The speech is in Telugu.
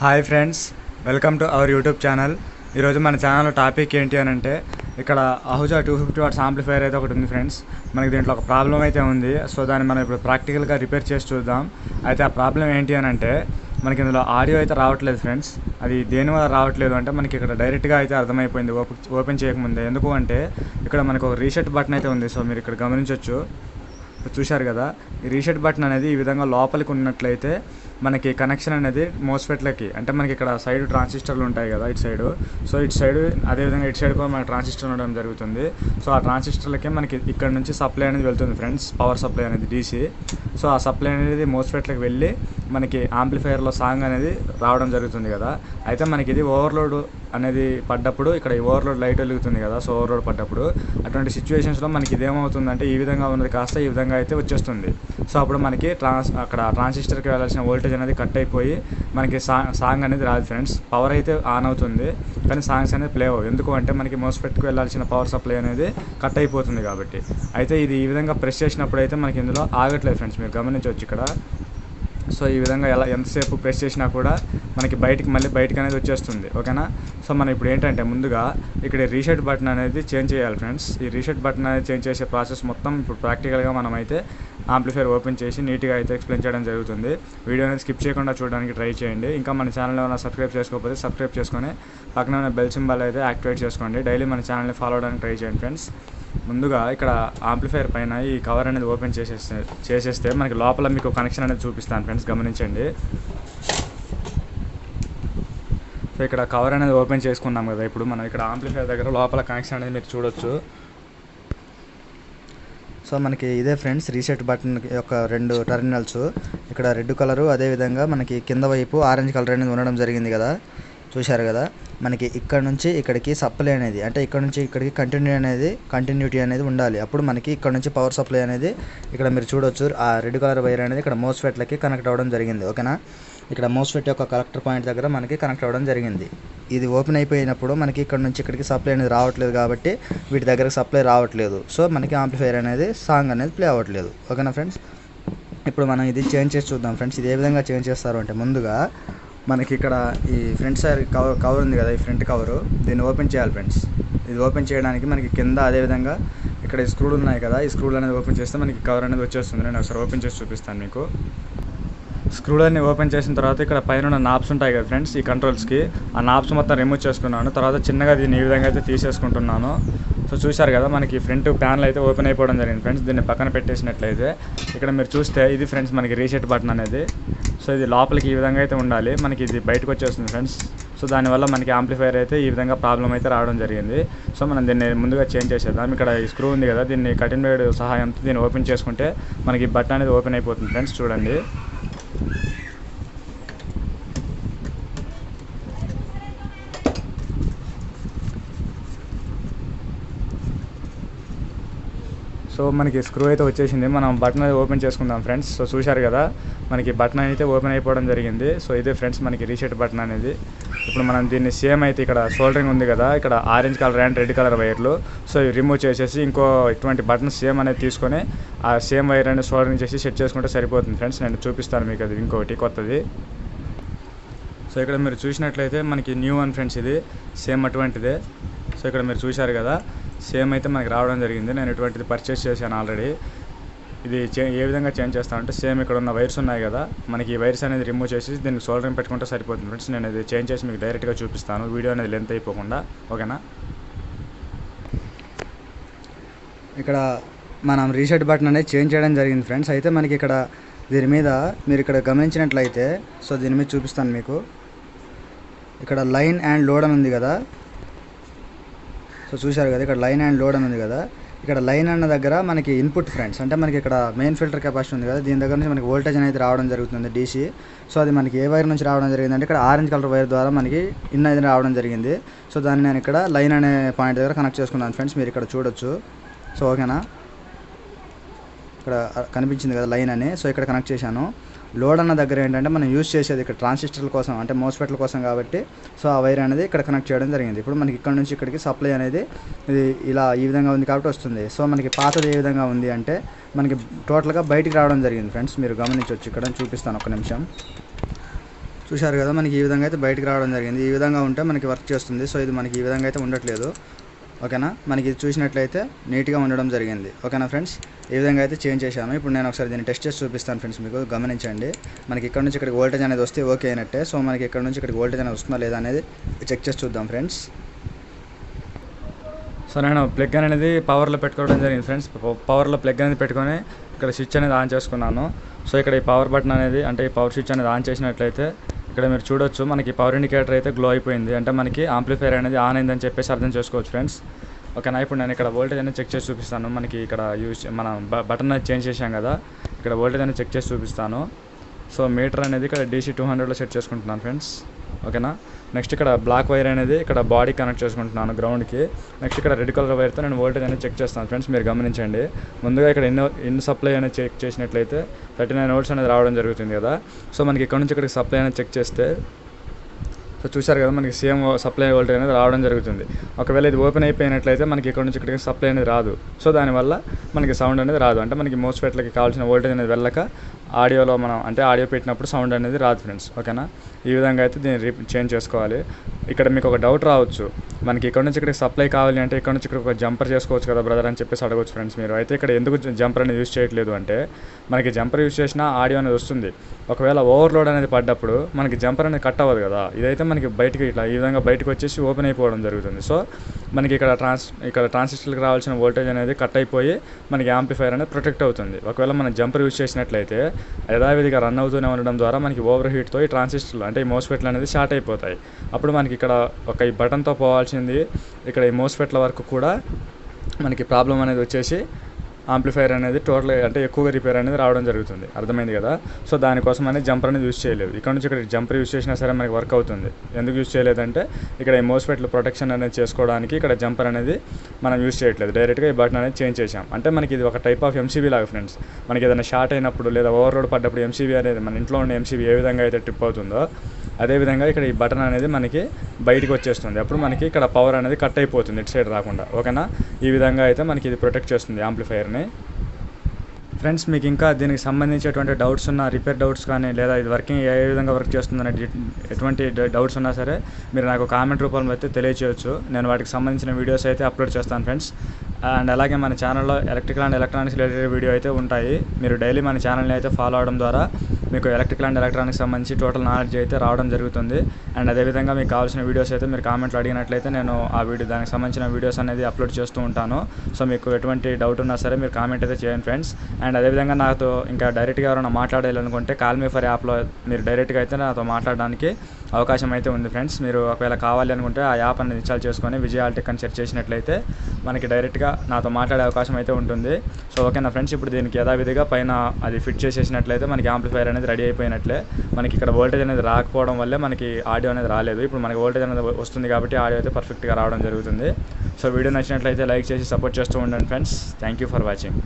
Hi friends, welcome to our YouTube channel. ఈరోజు మన ఛానల్ టాపిక్ ఏంటి అని అంటే, ఇక్కడ అహుజా 250 వాట్స్ ఆంప్లిఫైర్ అయితే ఒకటి ఉంది ఫ్రెండ్స్. మనకి దీంట్లో ఒక ప్రాబ్లం అయితే ఉంది. సో దాన్ని మనం ఇప్పుడు ప్రాక్టికల్గా రిపేర్ చేసి చూద్దాం. అయితే ఆ ప్రాబ్లం ఏంటి అని అంటే, మనకి ఇందులో ఆడియో అయితే రావట్లేదు ఫ్రెండ్స్. అది దేనివల్ల రావట్లేదు అంటే, మనకి ఇక్కడ డైరెక్ట్గా అయితే అర్థమైపోయింది ఓపెన్ చేయకముందే. ఎందుకు అంటే ఇక్కడ మనకు ఒక రీసెట్ బటన్ అయితే ఉంది. సో మీరు ఇక్కడ గమనించవచ్చు, చూశారు కదా. ఈ రీసెట్ బటన్ అనేది ఈ విధంగా లోపలికి ఉన్నట్లయితే మనకి కనెక్షన్ అనేది మోస్ఫెట్లకి, అంటే మనకి ఇక్కడ సైడ్ ట్రాన్సిస్టర్లు ఉంటాయి కదా ఇటు సైడు. సో ఇటు సైడ్ అదేవిధంగా ఇటు సైడ్ కూడా మనకి ట్రాన్సిస్టర్ ఉండడం జరుగుతుంది. సో ఆ ట్రాన్సిస్టర్లకి మనకి ఇక్కడ నుంచి సప్లై అనేది వెళ్తుంది ఫ్రెండ్స్, పవర్ సప్లై అనేది డీసీ. సో ఆ సప్లై అనేది మోస్ఫెట్లకి వెళ్ళి మనకి ఆంప్లిఫైయర్లో సాంగ్ అనేది రావడం జరుగుతుంది కదా. అయితే మనకి ఇది ఓవర్లోడ్ అనేది పడ్డప్పుడు ఇక్కడ ఈ ఓవర్లోడ్ లైట్ వెలుగుతుంది కదా. సో ఓవర్లోడ్ పడ్డప్పుడు అటువంటి సిచ్యువేషన్స్లో మనకి ఇదేమవుతుందంటే, ఈ విధంగా ఉన్నది కాస్త ఈ విధంగా అయితే వచ్చేస్తుంది. సో అప్పుడు మనకి అక్కడ ట్రాన్సిస్టర్కి వెళ్ళాల్సిన వోల్టేజ్ అనేది కట్ అయిపోయి మనకి సాంగ్ అనేది రాదు ఫ్రెండ్స్. పవర్ అయితే ఆన్ అవుతుంది కానీ సాంగ్స్ అనేది ప్లే అవ్వవు. ఎందుకు అంటే మనకి మోస్ఫెట్కి వెళ్ళాల్సిన పవర్ సప్లై అనేది కట్ అయిపోతుంది కాబట్టి. అయితే ఇది ఈ విధంగా ప్రెస్ చేసినప్పుడు అయితే మనకి ఇందులో ఆగట్లేదు ఫ్రెండ్స్, మీరు గమనించవచ్చు ఇక్కడ. సో ఈ విధంగా ఎంతసేపు ప్రెస్ చేసినా కూడా మనకి బయటికి అనేది వచ్చేస్తుంది, ఓకేనా. సో మనం ఇప్పుడు ఏంటంటే ముందుగా ఇక్కడ రీసెట్ బటన్ అనేది చేంజ్ చేయాలి ఫ్రెండ్స్. ఈ రీసెట్ బటన్ అనేది చేంజ్ చేసే ప్రాసెస్ మొత్తం ఇప్పుడు ప్రాక్టికల్గా మనం అయితే ఆంప్లిఫైర్ ఓపెన్ చేసి నీట్గా అయితే ఎక్స్ప్లెయిన్ చేయడం జరుగుతుంది. వీడియో అనేది స్కిప్ చేయకుండా చూడడానికి ట్రై చేయండి. ఇంకా మన ఛానల్ ఏమైనా సబ్స్క్రైబ్ చేసుకోకపోతే సబ్స్క్రైబ్ చేసుకొని పక్కన ఉన్న బెల్ సింబల్ అయితే యాక్టివేట్ చేసుకోండి. డైలీ మన ఛానల్ని ఫాలో అవడానికి ట్రై చేయండి ఫ్రెండ్స్. ముందుగా ఇక్కడ ఆంప్లిఫైర్ పైన ఈ కవర్ అనేది ఓపెన్ చేసేస్తే మనకి లోపల మీకు కనెక్షన్ అనేది చూపిస్తాను ఫ్రెండ్స్, గమనించండి. సో ఇక్కడ కవర్ అనేది ఓపెన్ చేసుకున్నాం కదా. ఇప్పుడు మనం ఇక్కడ ఆంప్లిఫైర్ దగ్గర లోపల కనెక్షన్ అనేది మీరు చూడొచ్చు. సో మనకి ఇదే ఫ్రెండ్స్ రీసెట్ బటన్ యొక్క రెండు టెర్మినల్స్. ఇక్కడ రెడ్ కలరు, అదేవిధంగా మనకి కింద వైపు ఆరెంజ్ కలర్ అనేది ఉండడం జరిగింది కదా, చూశారు కదా. మనకి ఇక్కడ నుంచి ఇక్కడికి సప్లై అనేది, అంటే ఇక్కడ నుంచి ఇక్కడికి కంటిన్యూటీ అనేది ఉండాలి. అప్పుడు మనకి ఇక్కడ నుంచి పవర్ సప్లై అనేది ఇక్కడ మీరు చూడొచ్చు. ఆ రెడ్ కలర్ వైర్ అనేది ఇక్కడ మోస్ఫెట్లకి కనెక్ట్ అవ్వడం జరిగింది, ఓకేనా. ఇక్కడ మోస్ఫెట్ యొక్క కలెక్టర్ పాయింట్ దగ్గర మనకి కనెక్ట్ అవ్వడం జరిగింది. ఇది ఓపెన్ అయిపోయినప్పుడు మనకి ఇక్కడ నుంచి ఇక్కడికి సప్లై అనేది రావట్లేదు కాబట్టి వీటి దగ్గరకు సప్లై రావట్లేదు. సో మనకి ఆంప్లిఫైర్ అనేది సాంగ్ అనేది ప్లే అవ్వట్లేదు, ఓకేనా ఫ్రెండ్స్. ఇప్పుడు మనం ఇది చేంజ్ చేసి చూద్దాం ఫ్రెండ్స్. ఇది ఏ విధంగా చేంజ్ చేస్తారు అంటే, ముందుగా మనకి ఇక్కడ ఈ ఫ్రంట్ సైడ్ కవర్ ఉంది కదా, ఈ ఫ్రంట్ కవరు, దీన్ని ఓపెన్ చేయాలి ఫ్రెండ్స్. ఇది ఓపెన్ చేయడానికి మనకి కింద అదేవిధంగా ఇక్కడ ఈ స్క్రూలు ఉన్నాయి కదా, ఈ స్క్రూలు అనేది ఓపెన్ చేస్తే మనకి కవర్ అనేది వచ్చేస్తుంది. నేను ఒకసారి ఓపెన్ చేసి చూపిస్తాను మీకు. స్క్రూలన్నీ ఓపెన్ చేసిన తర్వాత ఇక్కడ పైన నాబ్స్ ఉంటాయి కదా ఫ్రెండ్స్, ఈ కంట్రోల్స్కి, ఆ నాబ్స్ మొత్తం రిమూవ్ చేసుకున్నాను. తర్వాత చిన్నగా దీన్ని ఈ విధంగా అయితే తీసేసుకుంటున్నాను. సో చూశారు కదా, మనకి ఫ్రంట్ ప్యానల్ అయితే ఓపెన్ అయిపోవడం జరిగింది ఫ్రెండ్స్. దీన్ని పక్కన పెట్టేసినట్లయితే ఇక్కడ మీరు చూస్తే ఇది ఫ్రెండ్స్ మనకి రీసెట్ బటన్ అనేది. సో ఇది లోపలికి ఈ విధంగా అయితే ఉండాలి, మనకి ఇది బయటకు వచ్చేస్తుంది ఫ్రెండ్స్. సో దానివల్ల మనకి ఆంప్లిఫైర్ అయితే ఈ విధంగా ప్రాబ్లం అయితే రావడం జరిగింది. సో మనం దీన్ని ముందుగా చేంజ్ చేసేద్దాం. ఇక్కడ ఈ స్క్రూ ఉంది కదా, దీన్ని కటింగ్ బ్లేడ్ సహాయంతో దీన్ని ఓపెన్ చేసుకుంటే మనకి బటన్ అనేది ఓపెన్ అయిపోతుంది ఫ్రెండ్స్, చూడండి. సో మనకి స్క్రూ అయితే వచ్చేసింది. మనం బటన్ అయితే ఓపెన్ చేసుకుందాం ఫ్రెండ్స్. సో చూశారు కదా, మనకి బటన్ అయితే ఓపెన్ అయిపోవడం జరిగింది. సో ఇదే ఫ్రెండ్స్ మనకి రీసెట్ బటన్ అనేది. ఇప్పుడు మనం దీన్ని సేమ్ అయితే ఇక్కడ సోల్డరింగ్ ఉంది కదా, ఇక్కడ orange colour and red colour వైర్లు, సో ఇవి రిమూవ్ చేసేసి ఇంకో ఇటువంటి బటన్ సేమ్ అనేది తీసుకొని ఆ సేమ్ వైర్ అనేది సోల్డరింగ్ చేసి సెట్ చేసుకుంటే సరిపోతుంది ఫ్రెండ్స్. నేను చూపిస్తాను మీకు అది ఇంకోటి కొత్తది. సో ఇక్కడ మీరు చూసినట్లయితే మనకి న్యూ వన్ ఫ్రెండ్స్, ఇది సేమ్ అటువంటిదే. సో ఇక్కడ మీరు చూశారు కదా, సేమ్ అయితే మనకి రావడం జరిగింది. నేను ఇటువంటిది పర్చేస్ చేశాను ఆల్రెడీ. ఇది ఏ విధంగా చేంజ్ చేస్తానంటే, సేమ్ ఇక్కడ ఉన్న వైర్స్ ఉన్నాయి కదా, మనకి ఈ వైర్స్ అనేది రిమూవ్ చేసి దీనికి సోల్డరింగ్ పెట్టుకుంటే సరిపోతుంది ఫ్రెండ్స్. నేను ఇది చేంజ్ చేసి మీకు డైరెక్ట్గా చూపిస్తాను, వీడియో అనేది లెంత్ అయిపోకుండా, ఓకేనా. ఇక్కడ మనం రీసెట్ బటన్ అనేది చేంజ్ చేయడం జరిగింది ఫ్రెండ్స్. అయితే మనకి ఇక్కడ దీని మీద మీరు ఇక్కడ గమనించినట్లయితే, సో దీని మీద చూపిస్తాను మీకు. ఇక్కడ లైన్ అండ్ లోడ్ అని ఉంది కదా, సో చూశారు కదా, ఇక్కడ లైన్ అండ్ లోడ్ అని ఉంది కదా. ఇక్కడ లైన్ అన్న దగ్గర మనకి ఇన్పుట్ ఫ్రెండ్స్, అంటే మనకి ఇక్కడ మెయిన్ ఫిల్టర్ కెపాసిటీ ఉంది కదా, దీని దగ్గర నుంచి మనకి వోల్టేజ్ అనేది రావడం జరుగుతుంది డీసీ. సో అది మనకి ఏ వైర్ నుంచి రావడం జరిగింది అంటే, ఇక్కడ ఆరెంజ్ కలర్ వైర్ ద్వారా మనకి ఇన్ అనేది రావడం జరిగింది. సో దాన్ని నేను ఇక్కడ లైన్ అనే పాయింట్ దగ్గర కనెక్ట్ చేసుకున్నాను ఫ్రెండ్స్, మీరు ఇక్కడ చూడొచ్చు. సో ఓకేనా, ఇక్కడ కనిపించింది కదా లైన్ అని. సో ఇక్కడ కనెక్ట్ చేశాను. లోడ్ అన్న దగ్గర ఏంటంటే మనం యూజ్ చేసేది ఇక్కడ ట్రాన్సిస్టర్ల కోసం, అంటే మోస్ఫెట్ల కోసం కాబట్టి, సో ఆ వైర్ అనేది ఇక్కడ కనెక్ట్ చేయడం జరిగింది. ఇప్పుడు మనకి ఇక్కడ నుంచి ఇక్కడికి సప్లై అనేది ఇది ఇలా ఈ విధంగా ఉంది కాబట్టి వస్తుంది. సో మనకి పాతది ఏ విధంగా ఉంది అంటే, మనకి టోటల్గా బయటికి రావడం జరిగింది ఫ్రెండ్స్, మీరు గమనించవచ్చు. ఇక్కడ చూపిస్తాను, ఒక్క నిమిషం. చూశారు కదా, మనకి ఈ విధంగా అయితే బయటకు రావడం జరిగింది. ఈ విధంగా ఉంటే మనకి వర్క్ చేస్తుంది. సో ఇది మనకి ఈ విధంగా అయితే ఉండట్లేదు. ఓకేనా, మనకి ఇది చూసినట్లయితే నీట్గా ఉండడం జరిగింది. ఓకేనా ఫ్రెండ్స్, ఈ విధంగా అయితే చేంజ్ చేశాను. ఇప్పుడు నేను ఒకసారి దీన్ని టెస్ట్ చేసి చూపిస్తాను ఫ్రెండ్స్, మీకు గమనించండి. మనకి ఇక్కడ నుంచి ఇక్కడికి వోల్టేజ్ అనేది వస్తే ఓకే అయినట్టే. సో మనకి ఇక్కడ నుంచి ఇక్కడికి వోల్టేజ్ అనేది వస్తుందా లేదా అనేది చెక్ చేసి చూద్దాం ఫ్రెండ్స్. సో నేను ప్లగ్ అనేది పవర్లో పెట్టుకోవడం జరిగింది ఫ్రెండ్స్. పవర్లో ప్లగ్ అనేది పెట్టుకొని ఇక్కడ స్విచ్ అనేది ఆన్ చేసుకున్నాను. సో ఇక్కడ ఈ పవర్ బటన్ అనేది అంటే ఈ పవర్ స్విచ్ అనేది ఆన్ చేసినట్లయితే ఇక్కడ మీరు చూడొచ్చు, మనకి పవర్ ఇండికేటర్ అయితే గ్లో అయిపోయింది. అంటే మనకి ఆంప్లిఫైర్ అనేది ఆన్ అయిందని చెప్పేసి అర్థం చేసుకోవచ్చు ఫ్రెండ్స్. ఓకేనా, ఇప్పుడు నేను ఇక్కడ వోల్టేజ్ అనేది చెక్ చేసి చూపిస్తాను. మనకి ఇక్కడ మనం బటన్ అనేది చేంజ్ చేసాం కదా, ఇక్కడ వోల్టేజ్ అనేది చెక్ చేసి చూపిస్తాను. సో మీటర్ అనేది ఇక్కడ DC 200లో సెట్ చేసుకుంటున్నాను ఫ్రెండ్స్. ఓకేనా, నెక్స్ట్ ఇక్కడ బ్లాక్ వైర్ అనేది ఇక్కడ బాడీ కనెక్ట్ చేసుకుంటున్నాను గ్రౌండ్కి. నెక్స్ట్ ఇక్కడ రెడ్ కలర్ వైర్తో నేను వోల్టేజ్ అనేది చెక్ చేస్తాను ఫ్రెండ్స్. మీరు గమనించండి, ముందుగా ఇక్కడ ఇన్ సప్లై అనేది చెక్ చేసినట్లయితే 39 వోల్ట్స్ అనేది రావడం జరుగుతుంది కదా. సో మనకి ఇక్కడ నుంచి ఇక్కడికి సప్లై అనేది చెక్ చేస్తే సో చూసారు కదా, మనకి సేమ్ సప్లై వోల్టేజ్ అనేది రావడం జరుగుతుంది. ఒకవేళ ఇది ఓపెన్ అయిపోయినట్లయితే మనకి ఇక్కడ నుంచి ఇక్కడికి సప్లై అనేది రాదు. సో దానివల్ల మనకి సౌండ్ అనేది రాదు. అంటే మనకి మోస్ఫెట్లకి కావాల్సిన వోల్టేజ్ అనేది వెళ్ళక ఆడియోలో మనం అంటే ఆడియో పెట్టినప్పుడు సౌండ్ అనేది రాదు ఫ్రెండ్స్. ఓకేనా, ఈ విధంగా అయితే దీన్ని చేంజ్ చేసుకోవాలి. ఇక్కడ మీకు ఒక డౌట్ రావచ్చు, మనకి ఇక్కడ నుంచి ఇక్కడికి సప్లై కావాలి అంటే ఇక్కడ నుంచి ఇక్కడ ఒక జంపర్ చేసుకోవచ్చు కదా బ్రదర్ అని చెప్పేసి అడగవచ్చు ఫ్రెండ్స్ మీరు. అయితే ఇక్కడ ఎందుకు జంపర్ అనేది యూజ్ చేయట్లేదు అంటే, మనకి జంపర్ యూజ్ చేసినా ఆడియో అనేది వస్తుంది. ఒకవేళ ఓవర్లోడ్ అనేది పడ్డప్పుడు మనకి జంపర్ అనేది కట్ అవ్వదు కదా, ఇదైతే మనకి బయటికి ఇట్లా ఈ విధంగా బయటకు వచ్చేసి ఓపెన్ అయిపోవడం జరుగుతుంది. సో మనకి ఇక్కడ ట్రాన్సిస్టర్కి రావాల్సిన వోల్టేజ్ అనేది కట్ అయిపోయి మనకి యాంప్లిఫైర్ అనేది ప్రొటెక్ట్ అవుతుంది. ఒకవేళ మనం జంపర్ యూజ్ చేసినట్లయితే యథావిధిగా రన్ అవుతూనే ఉండడం ద్వారా మనకి ఓవర్ హీట్తో ఈ ట్రాన్సిస్టర్లు అంటే ఈ మోస్ఫెట్లు అనేది షార్ట్ అయిపోతాయి. అప్పుడు మనకి ఇక్కడ ఒక ఈ బటన్తో పోవాల్సింది ఇక్కడ ఈ మోస్ఫెట్ల వరకు కూడా మనకి ప్రాబ్లం అనేది వచ్చేసి ఆంప్లిఫైర్ అనేది టోటల్ అంటే ఎక్కువగా రిపేర్ అనేది రావడం జరుగుతుంది. అర్థమైంది కదా. సో దానికోసం అనేది జంపర్ అనేది యూజ్ చేయలేదు. ఇక్కడ నుంచి ఇక్కడ జంపర్ యూజ్ చేసినా సరే మనకి వర్క్ అవుతుంది. ఎందుకు యూజ్ చేయలేదంటే ఇక్కడ ఈ మోస్ఫెట్లు ప్రొటెక్షన్ అనేది చేసుకోవడానికి ఇక్కడ జంపర్ అనేది మనం యూజ్ చేయట్లేదు. డైరెక్ట్గా ఈ బటన్ అనేది చేంజ్ చేసాం. అంటే మనకి ఇది ఒక టైప్ ఆఫ్ MCB లాగా ఫ్రెండ్స్. మనకి ఏదైనా షార్ట్ అయినప్పుడు లేదా ఓవర్లోడ్ పడ్డప్పుడు MCB అనేది మన ఇంట్లో ఉన్న MCB ఏ విధంగా అయితే ట్రిప్ అవుతుందో అదేవిధంగా ఇక్కడ ఈ బటన్ అనేది మనకి బయటకు వచ్చేస్తుంది. అప్పుడు మనకి ఇక్కడ పవర్ అనేది కట్ అయిపోతుంది ఇటు సైడ్ రాకుండా. ఓకేనా, ఈ విధంగా అయితే మనకి ఇది ప్రొటెక్ట్ చేస్తుంది యాంప్లిఫైర్ని. ఫ్రెండ్స్ మీకు ఇంకా దీనికి సంబంధించేటువంటి డౌట్స్ ఉన్న రిపేర్ డౌట్స్ కానీ లేదా ఇది వర్కింగ్ ఏ విధంగా వర్క్ చేస్తుందనే ఎటువంటి డౌట్స్ ఉన్నా సరే మీరు నాకు కామెంట్ రూపంలో అయితే తెలియచేయచ్చు. నేను వాటికి సంబంధించిన వీడియోస్ అయితే అప్లోడ్ చేస్తాను ఫ్రెండ్స్. అండ్ అలాగే మన ఛానల్లో electrical and electronics related video అయితే ఉంటాయి. మీరు డైలీ మన ఛానల్ని అయితే ఫాలో అవడం ద్వారా మీకు ఎలక్ట్రికల్ అండ్ ఎలక్ట్రానిక్స్ సంబంధించి టోటల్ నాలెడ్జ్ అయితే రావడం జరుగుతుంది. అండ్ అదేవిధంగా మీకు కావాల్సిన వీడియోస్ అయితే మీరు కామెంట్లో అడిగినట్లయితే నేను ఆ దానికి సంబంధించిన వీడియోస్ అనేది అప్లోడ్ చేస్తూ ఉంటాను. సో మీకు ఎటువంటి డౌట్ ఉన్నా సరే మీరు కామెంట్ అయితే చేయండి ఫ్రెండ్స్. అండ్ అదేవిధంగా నాతో ఇంకా డైరెక్ట్గా ఎవరైనా మాట్లాడాలనుకుంటే కాల్ మీ ఫర్ యాప్లో మీరు డైరెక్ట్గా అయితే నాతో మాట్లాడడానికి అవకాశం అయితే ఉంది ఫ్రెండ్స్. మీరు ఒకవేళ కావాలి అనుకుంటే ఆ యాప్ అనేది ఇన్స్టాల్ చేసుకొని విజయాల్టెక్ అని సెర్చ్ చేసినట్లయితే మనకి డైరెక్ట్గా నాతో మాట్లాడే అవకాశం అయితే ఉంటుంది. సో ఓకేనా ఫ్రెండ్స్, ఇప్పుడు దీనికి యథావిధిగా పైన అది ఫిట్ చేసేసినట్లయితే మనకి యాంప్లిఫైర్ అనేది రెడీ అయిపోయినట్లే. మనకి ఇక్కడ వోల్టేజ్ అనేది రాకపోవడం వల్లే మనకి ఆడియో అనేది రాలేదు. ఇప్పుడు మనకి వోల్టేజ్ అనేది వస్తుంది కాబట్టి ఆడియో అయితే పర్ఫెక్ట్గా రావడం జరుగుతుంది. సో వీడియో నచ్చినట్లయితే లైక్ చేసి సపోర్ట్ చేస్తూ ఉండండి friends. Thank you for watching.